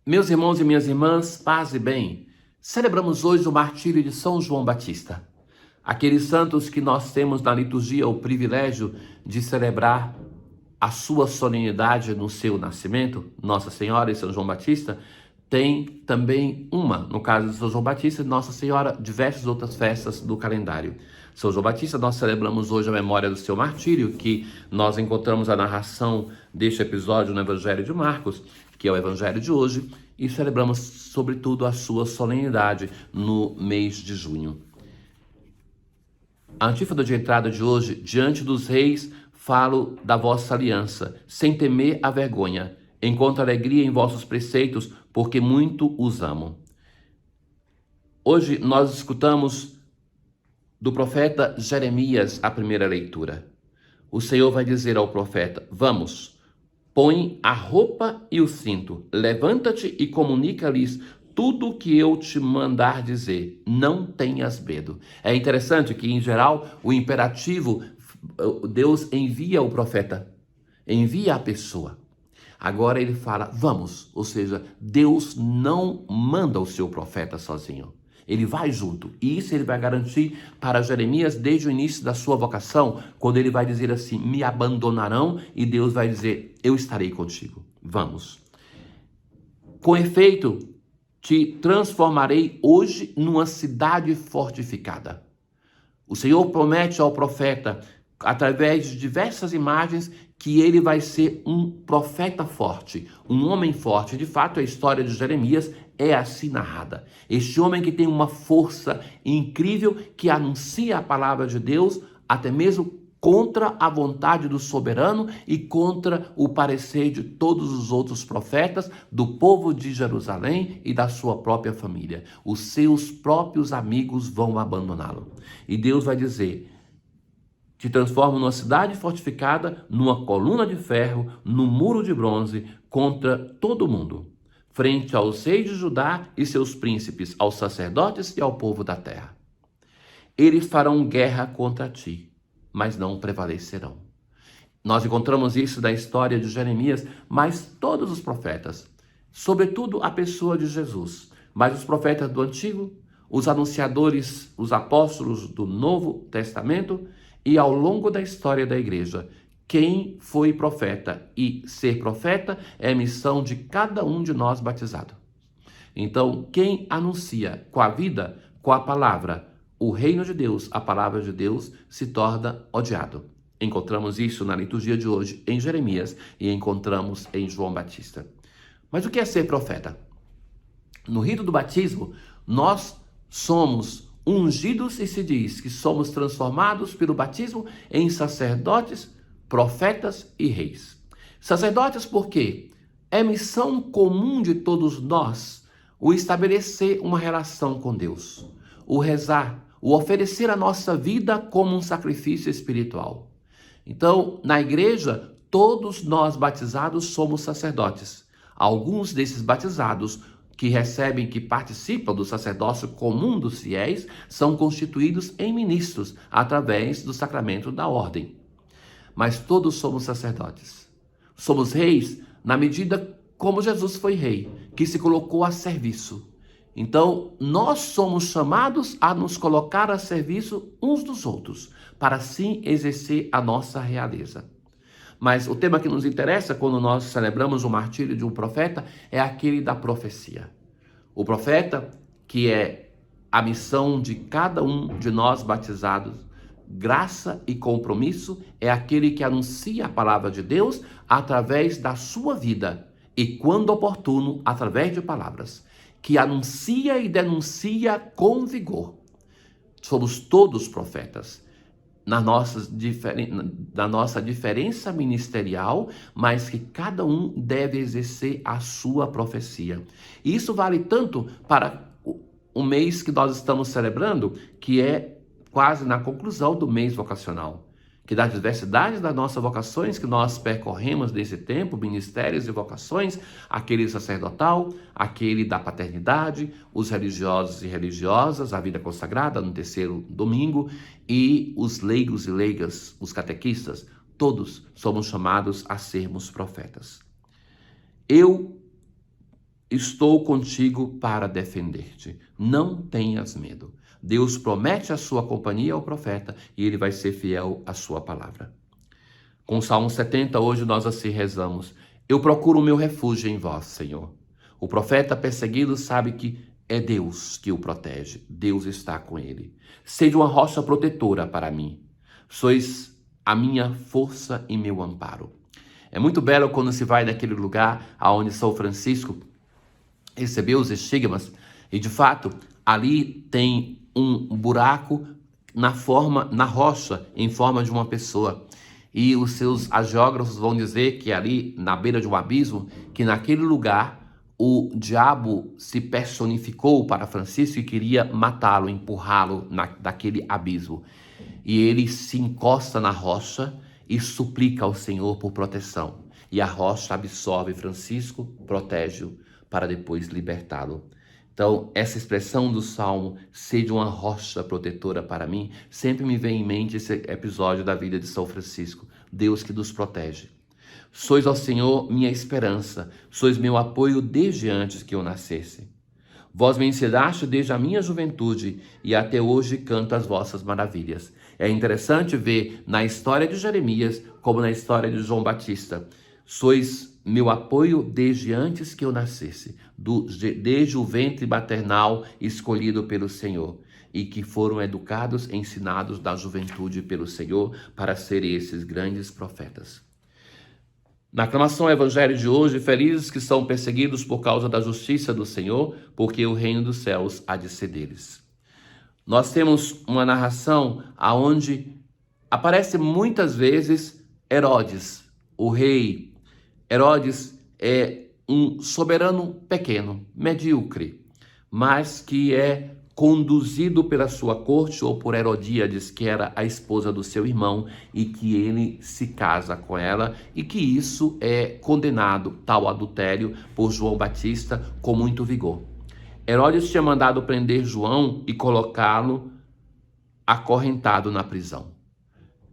Meus irmãos e minhas irmãs, paz e bem, celebramos hoje o martírio de São João Batista. Aqueles santos que nós temos na liturgia o privilégio de celebrar a sua solenidade no seu nascimento, Nossa Senhora e São João Batista, tem também no caso de São João Batista, Nossa Senhora, diversas outras festas do calendário. São João Batista, nós celebramos hoje a memória do seu martírio, que nós encontramos a narração deste episódio no Evangelho de Marcos, que é o Evangelho de hoje, e celebramos, sobretudo, a sua solenidade no mês de junho. A antífona de entrada de hoje: diante dos reis falo da vossa aliança, sem temer a vergonha. Encontro alegria em vossos preceitos, porque muito os amo. Hoje nós escutamos do profeta Jeremias a primeira leitura. O Senhor vai dizer ao profeta: vamos, põe a roupa e o cinto, levanta-te e comunica-lhes tudo o que eu te mandar dizer, não tenhas medo. É interessante que, em geral, o imperativo, Deus envia o profeta, envia a pessoa. Agora ele fala, vamos, ou seja, Deus não manda o seu profeta sozinho. Ele vai junto. E isso ele vai garantir para Jeremias desde o início da sua vocação, quando ele vai dizer assim, me abandonarão, e Deus vai dizer, eu estarei contigo. Vamos. Com efeito, te transformarei hoje numa cidade fortificada. O Senhor promete ao profeta, através de diversas imagens, que ele vai ser um profeta forte, um homem forte. De fato, a história de Jeremias é assim narrada. Este homem que tem uma força incrível, que anuncia a palavra de Deus, até mesmo contra a vontade do soberano e contra o parecer de todos os outros profetas, do povo de Jerusalém e da sua própria família. Os seus próprios amigos vão abandoná-lo. E Deus vai dizer, te transforma numa cidade fortificada, numa coluna de ferro, num muro de bronze, contra todo mundo, frente aos reis de Judá e seus príncipes, aos sacerdotes e ao povo da terra. Eles farão guerra contra ti, mas não prevalecerão. Nós encontramos isso na história de Jeremias, mas todos os profetas, sobretudo a pessoa de Jesus, mas os profetas do Antigo, os anunciadores, os apóstolos do Novo Testamento, e ao longo da história da igreja, quem foi profeta, e ser profeta é missão de cada um de nós batizado. Então, quem anuncia com a vida, com a palavra, o reino de Deus, a palavra de Deus, se torna odiado. Encontramos isso na liturgia de hoje em Jeremias e encontramos em João Batista. Mas o que é ser profeta? No rito do batismo, nós somos ungidos e se diz que somos transformados pelo batismo em sacerdotes, profetas e reis. Sacerdotes porque é missão comum de todos nós o estabelecer uma relação com Deus, o rezar, o oferecer a nossa vida como um sacrifício espiritual. Então, na igreja, todos nós batizados somos sacerdotes. Alguns desses batizados que participam do sacerdócio comum dos fiéis, são constituídos em ministros através do sacramento da ordem. Mas todos somos sacerdotes. Somos reis na medida como Jesus foi rei, que se colocou a serviço. Então, nós somos chamados a nos colocar a serviço uns dos outros, para assim exercer a nossa realeza. Mas o tema que nos interessa quando nós celebramos o martírio de um profeta é aquele da profecia. O profeta, que é a missão de cada um de nós batizados, graça e compromisso, é aquele que anuncia a palavra de Deus através da sua vida e, quando oportuno, através de palavras, que anuncia e denuncia com vigor. Somos todos profetas. Na nossa diferença ministerial, mas que cada um deve exercer a sua profecia. E isso vale tanto para o mês que nós estamos celebrando, que é quase na conclusão do mês vocacional, que das diversidades das nossas vocações que nós percorremos nesse tempo, ministérios e vocações, aquele sacerdotal, aquele da paternidade, os religiosos e religiosas, a vida consagrada no terceiro domingo, e os leigos e leigas, os catequistas, todos somos chamados a sermos profetas. Eu estou contigo para defender-te. Não tenhas medo. Deus promete a sua companhia ao profeta e ele vai ser fiel à sua palavra. Com o Salmo 70, hoje nós assim rezamos: eu procuro o meu refúgio em vós, Senhor. O profeta perseguido sabe que é Deus que o protege. Deus está com ele. Sede uma rocha protetora para mim. Sois a minha força e meu amparo. É muito belo quando se vai naquele lugar aonde São Francisco recebeu os estigmas e, de fato, ali tem um buraco na rocha, em forma de uma pessoa. E os seus geógrafos vão dizer que ali, na beira de um abismo, que naquele lugar o diabo se personificou para Francisco e queria matá-lo, empurrá-lo daquele abismo. E ele se encosta na rocha e suplica ao Senhor por proteção. E a rocha absorve Francisco, protege-o para depois libertá-lo. Então, essa expressão do Salmo, sede uma rocha protetora para mim, sempre me vem em mente esse episódio da vida de São Francisco. Deus que nos protege. Sois, ó Senhor, minha esperança, sois meu apoio desde antes que eu nascesse. Vós me ensinaste desde a minha juventude e até hoje canto as vossas maravilhas. É interessante ver na história de Jeremias, como na história de João Batista. Sois meu apoio desde antes que eu nascesse, desde o ventre maternal escolhido pelo Senhor, e que foram educados, ensinados da juventude pelo Senhor para serem esses grandes profetas. Na aclamação ao Evangelho de hoje, felizes que são perseguidos por causa da justiça do Senhor, porque o reino dos céus há de ser deles. Nós temos uma narração onde aparece muitas vezes Herodes, o rei. Herodes é um soberano pequeno, medíocre, mas que é conduzido pela sua corte ou por Herodíades, que era a esposa do seu irmão, e que ele se casa com ela, e que isso é condenado, tal adultério, por João Batista com muito vigor. Herodes tinha mandado prender João e colocá-lo acorrentado na prisão.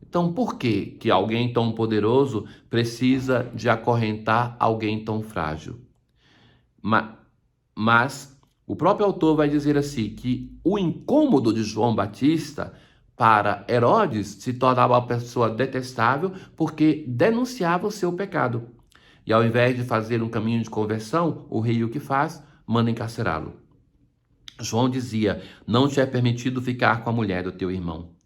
Então, por que alguém tão poderoso precisa de acorrentar alguém tão frágil? Mas o próprio autor vai dizer assim, que o incômodo de João Batista para Herodes se tornava uma pessoa detestável porque denunciava o seu pecado. E ao invés de fazer um caminho de conversão, o rei o que faz? Manda encarcerá-lo. João dizia, não te é permitido ficar com a mulher do teu irmão.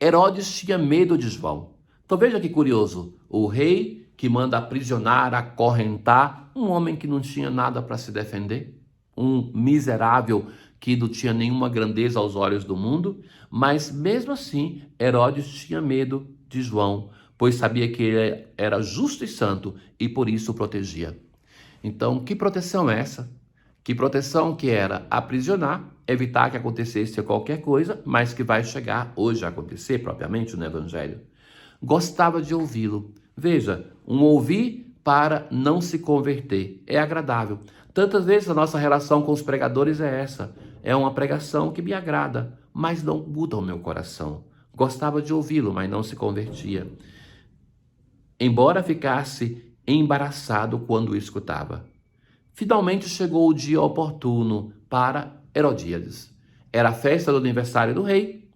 Herodes tinha medo de João. Então veja que curioso, o rei que manda aprisionar, acorrentar, um homem que não tinha nada para se defender, um miserável que não tinha nenhuma grandeza aos olhos do mundo, mas mesmo assim Herodes tinha medo de João, pois sabia que ele era justo e santo e por isso o protegia. Então, que proteção é essa? Que proteção que era aprisionar, evitar que acontecesse qualquer coisa, mas que vai chegar hoje a acontecer propriamente no Evangelho. Gostava de ouvi-lo. Veja, um ouvir para não se converter. É agradável. Tantas vezes a nossa relação com os pregadores é essa. É uma pregação que me agrada, mas não muda o meu coração. Gostava de ouvi-lo, mas não se convertia. Embora ficasse embaraçado quando o escutava. Finalmente chegou o dia oportuno para Herodíades. Era a festa do aniversário do rei.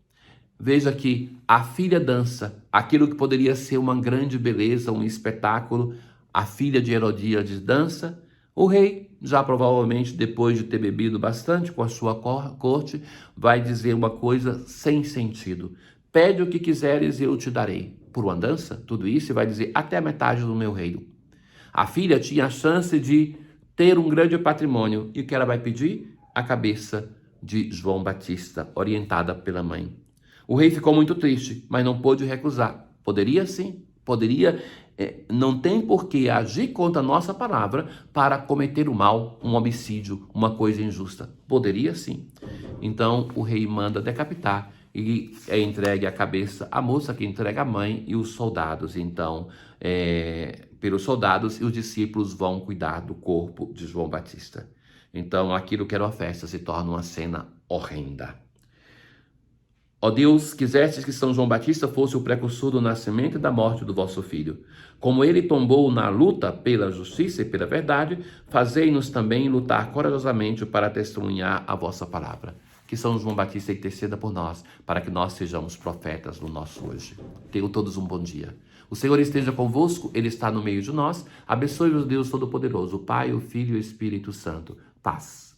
Veja que a filha dança, aquilo que poderia ser uma grande beleza, um espetáculo. A filha de Herodíades dança. O rei, já provavelmente depois de ter bebido bastante com a sua corte, vai dizer uma coisa sem sentido. Pede o que quiseres e eu te darei. Por uma dança, tudo isso, e vai dizer até a metade do meu reino. A filha tinha a chance de ter um grande patrimônio. E o que ela vai pedir? A cabeça de João Batista, orientada pela mãe. O rei ficou muito triste, mas não pôde recusar. Poderia sim, poderia. Não tem por que agir contra a nossa palavra para cometer o mal, um homicídio, uma coisa injusta. Poderia sim. Então o rei manda decapitar e é entregue a cabeça à moça, que entrega a mãe e os soldados. Então, pelos soldados, e os discípulos vão cuidar do corpo de João Batista. Então, aquilo que era uma festa se torna uma cena horrenda. Ó Deus, quisestes que São João Batista fosse o precursor do nascimento e da morte do vosso Filho. Como ele tombou na luta pela justiça e pela verdade, fazei-nos também lutar corajosamente para testemunhar a vossa palavra. Que São João Batista interceda por nós, para que nós sejamos profetas no nosso hoje. Tenham todos um bom dia. O Senhor esteja convosco, Ele está no meio de nós. Abençoe-vos Deus Todo-Poderoso, o Pai, o Filho e o Espírito Santo. Paz.